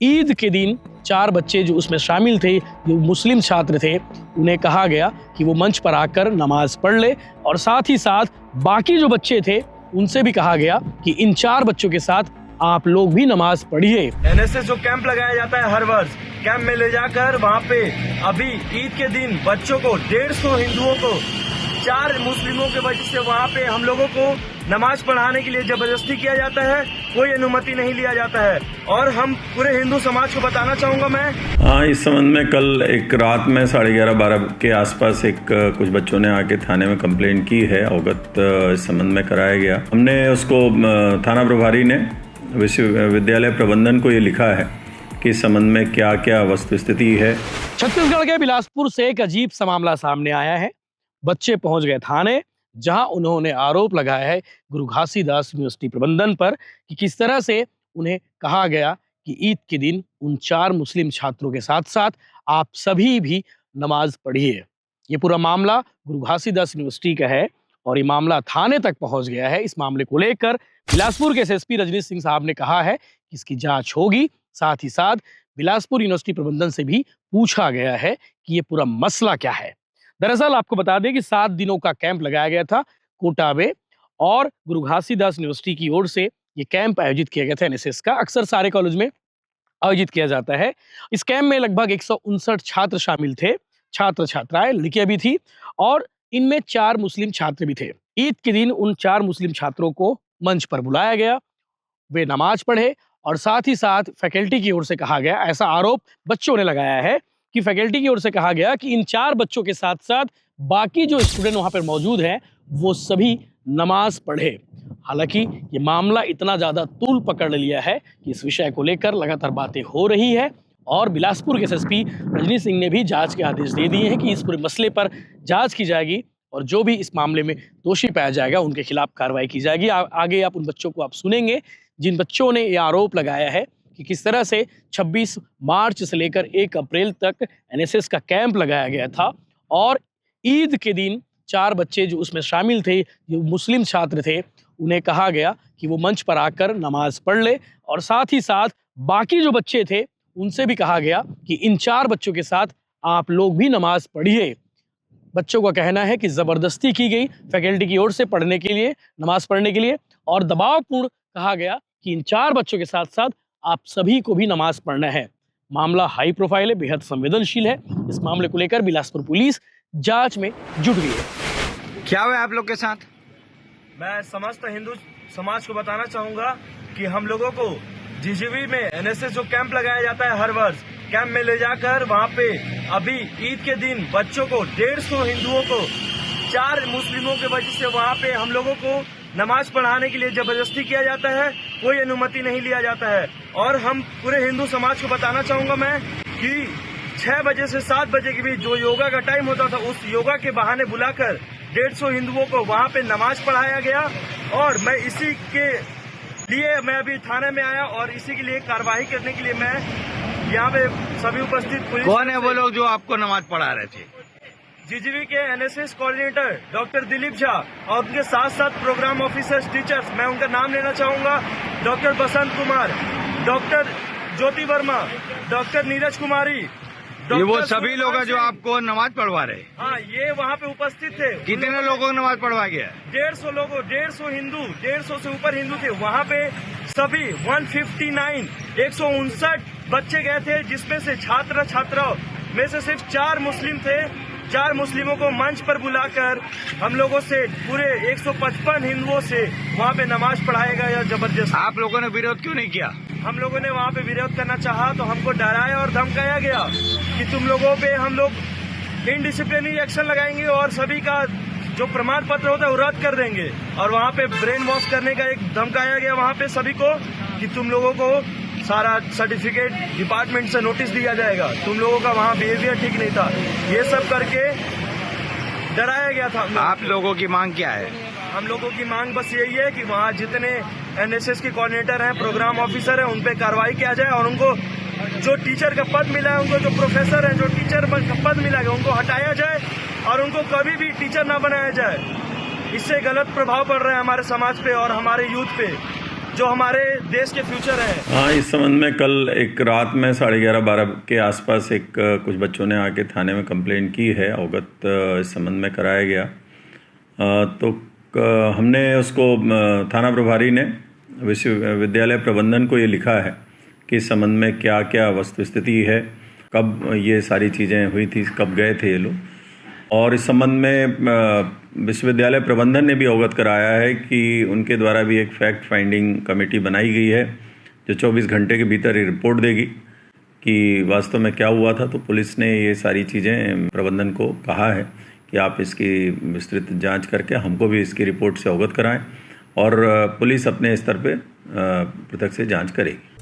ईद के दिन 4 बच्चे जो उसमें शामिल थे, जो मुस्लिम छात्र थे, उन्हें कहा गया कि वो मंच पर आकर नमाज पढ़ ले और साथ ही साथ बाकी जो बच्चे थे उनसे भी कहा गया कि इन 4 बच्चों के साथ आप लोग भी नमाज पढ़िए। एनएसएस जो कैंप लगाया जाता है हर वर्ष, कैंप में ले जाकर वहाँ पे अभी ईद के दिन बच्चों को 150 हिंदुओं को 4 मुस्लिमों के वजह से वहाँ पे हम लोगों को नमाज पढ़ाने के लिए जबरदस्ती किया जाता है, कोई अनुमति नहीं लिया जाता है। और हम पूरे हिंदू समाज को बताना चाहूँगा मैं। हाँ, इस संबंध में कल एक रात में 11:30-12 के आसपास कुछ बच्चों ने आके थाने में कंप्लेंट की है, अवगत इस संबंध में कराया गया। हमने उसको थाना प्रभारी ने विश्वविद्यालय प्रबंधन को ये लिखा है कि इस संबंध में क्या क्या वस्तु स्थिति है। छत्तीसगढ़ के बिलासपुर से एक अजीब सा मामला सामने आया है। बच्चे पहुंच गए थाने, जहां उन्होंने आरोप लगाया है गुरु घासीदास यूनिवर्सिटी प्रबंधन पर कि किस तरह से उन्हें कहा गया कि ईद के दिन उन 4 मुस्लिम छात्रों के साथ साथ आप सभी भी नमाज पढ़िए। ये पूरा मामला गुरु घासीदास यूनिवर्सिटी का है और ये मामला थाने तक पहुंच गया है। इस मामले को लेकर बिलासपुर के एसएसपी रजनीश सिंह साहब ने कहा है कि इसकी जांच होगी। साथ ही साथ बिलासपुर यूनिवर्सिटी प्रबंधन से भी पूछा गया है कि ये पूरा मसला क्या है। दरअसल आपको बता दें कि 7 दिनों का कैंप लगाया गया था कोटा में और गुरु घासीदास यूनिवर्सिटी की ओर से ये कैंप आयोजित किया गया था एनएसएस का। अक्सर सारे कॉलेज में आयोजित किया जाता है। इस कैंप में लगभग 159 छात्र शामिल थे, छात्र छात्राएं, लड़कियां भी थी और इनमें 4 मुस्लिम छात्र भी थे। ईद के दिन उन 4 मुस्लिम छात्रों को मंच पर बुलाया गया, वे नमाज पढ़े और साथ ही साथ फैकल्टी की ओर से कहा गया, ऐसा आरोप बच्चों ने लगाया है कि फैकल्टी की ओर से कहा गया कि इन 4 बच्चों के साथ साथ बाकी जो स्टूडेंट वहां पर मौजूद हैं वो सभी नमाज पढ़े। हालांकि ये मामला इतना ज़्यादा तूल पकड़ लिया है कि इस विषय को लेकर लगातार बातें हो रही है और बिलासपुर के एसएसपी रजनीश सिंह ने भी जांच के आदेश दे दिए हैं कि इस पूरे मसले पर जांच की जाएगी और जो भी इस मामले में दोषी पाया जाएगा उनके खिलाफ कार्रवाई की जाएगी। आगे आप उन बच्चों को आप सुनेंगे जिन बच्चों ने ये आरोप लगाया है कि किस तरह से 26 मार्च से लेकर 1 अप्रैल तक एनएसएस का कैंप लगाया गया था और ईद के दिन 4 बच्चे जो उसमें शामिल थे, जो मुस्लिम छात्र थे, उन्हें कहा गया कि वो मंच पर आकर नमाज पढ़ ले और साथ ही साथ बाकी जो बच्चे थे उनसे भी कहा गया कि इन 4 बच्चों के साथ आप लोग भी नमाज पढ़िए। बच्चों का कहना है कि ज़बरदस्ती की गई फैकल्टी की ओर से पढ़ने के लिए, नमाज पढ़ने के लिए और दबावपूर्ण कहा गया कि इन 4 बच्चों के साथ साथ आप सभी को भी नमाज पढ़ना है। मामला हाई प्रोफाइल है, बेहद संवेदनशील है। इस मामले को लेकर बिलासपुर पुलिस जांच में जुट गई है। क्या हुआ आप लोग के साथ? मैं समस्त हिंदू समाज को बताना चाहूँगा कि हम लोगों को जीजीवी में एनएसएस जो कैंप लगाया जाता है हर वर्ष, कैंप में ले जाकर वहाँ पे अभी ईद के दिन बच्चों को 150 हिंदुओं को 4 मुस्लिमों के वजह से वहाँ पे हम लोगों को नमाज पढ़ाने के लिए जबरदस्ती किया जाता है, कोई अनुमति नहीं लिया जाता है। और हम पूरे हिंदू समाज को बताना चाहूँगा मैं कि 6 बजे से 7 बजे के बीच जो योगा का टाइम होता था, उस योगा के बहाने बुलाकर 150 हिंदुओं को वहाँ पे नमाज पढ़ाया गया और मैं इसी के लिए मैं अभी थाने में आया और इसी के लिए कार्रवाई करने के लिए मैं यहाँ पे सभी उपस्थित पुलिस। कौन है वो लोग जो आपको नमाज पढ़ा रहे थे? जीजीवी के NSS coordinator doctor Dilip Jha और उनके साथ साथ प्रोग्राम ऑफिसर्स, टीचर्स, मैं उनका नाम लेना चाहूँगा, डॉक्टर बसंत कुमार, डॉक्टर ज्योति वर्मा, डॉक्टर नीरज कुमारी। ये वो सभी लोग हैं जो आपको नमाज पढ़वा रहे? हाँ, ये वहाँ पे उपस्थित थे। कितने लोगों को नमाज पढ़वा गया? 150 लोगों, 150 हिंदू, 150 से ऊपर हिंदू थे वहाँ पे। सभी 159 बच्चे गए थे, जिसमें से छात्र छात्राओं में से सिर्फ 4 मुस्लिम थे। 4 मुस्लिमों को मंच पर बुलाकर हम लोगों से पूरे 155 हिंदुओं से वहाँ पे नमाज पढ़ाया गया जबरदस्त। आप लोगों ने विरोध क्यों नहीं किया? हम लोगों ने वहाँ पे विरोध करना चाहा तो हमको डराया और धमकाया गया कि तुम लोगों पे हम लोग इनडिसिप्लिनरी एक्शन लगाएंगे और सभी का जो प्रमाण पत्र होता है वो रद्द कर देंगे। और वहाँ पे ब्रेन वॉश करने का एक धमकाया गया वहाँ पे सभी को कि तुम लोगों को सारा सर्टिफिकेट डिपार्टमेंट से नोटिस दिया जाएगा, तुम लोगों का वहाँ बिहेवियर ठीक नहीं था, ये सब करके डराया गया था। आप लोगों की मांग क्या है? हम लोगों की मांग बस यही है कि वहाँ जितने एनएसएस के कोऑर्डिनेटर हैं, प्रोग्राम ऑफिसर हैं, उन पे कार्रवाई किया जाए और उनको जो टीचर का पद मिला है, उनको जो प्रोफेसर हैं, जो टीचर का पद मिला है, उनको हटाया जाए और उनको कभी भी टीचर ना बनाया जाए। इससे गलत प्रभाव पड़ रहा है हमारे समाज पे और हमारे यूथ पे। जो हमारे देश के फ्यूचर हैं। हाँ, इस संबंध में कल एक रात में 11:30-12 के आसपास एक कुछ बच्चों ने आके थाने में कंप्लेंट की है, अवगत इस संबंध में कराया गया। तो हमने उसको थाना प्रभारी ने विश्वविद्यालय प्रबंधन को ये लिखा है कि इस संबंध में क्या क्या वस्तुस्थिति है, कब ये सारी चीज़ें हुई थी, कब गए थे ये लोग। और इस संबंध में विश्वविद्यालय प्रबंधन ने भी अवगत कराया है कि उनके द्वारा भी एक फैक्ट फाइंडिंग कमेटी बनाई गई है जो 24 घंटे के भीतर रिपोर्ट देगी कि वास्तव में क्या हुआ था। तो पुलिस ने ये सारी चीज़ें प्रबंधन को कहा है कि आप इसकी विस्तृत जांच करके हमको भी इसकी रिपोर्ट से अवगत कराएं और पुलिस अपने स्तर पे पृथक से जांच करेगी।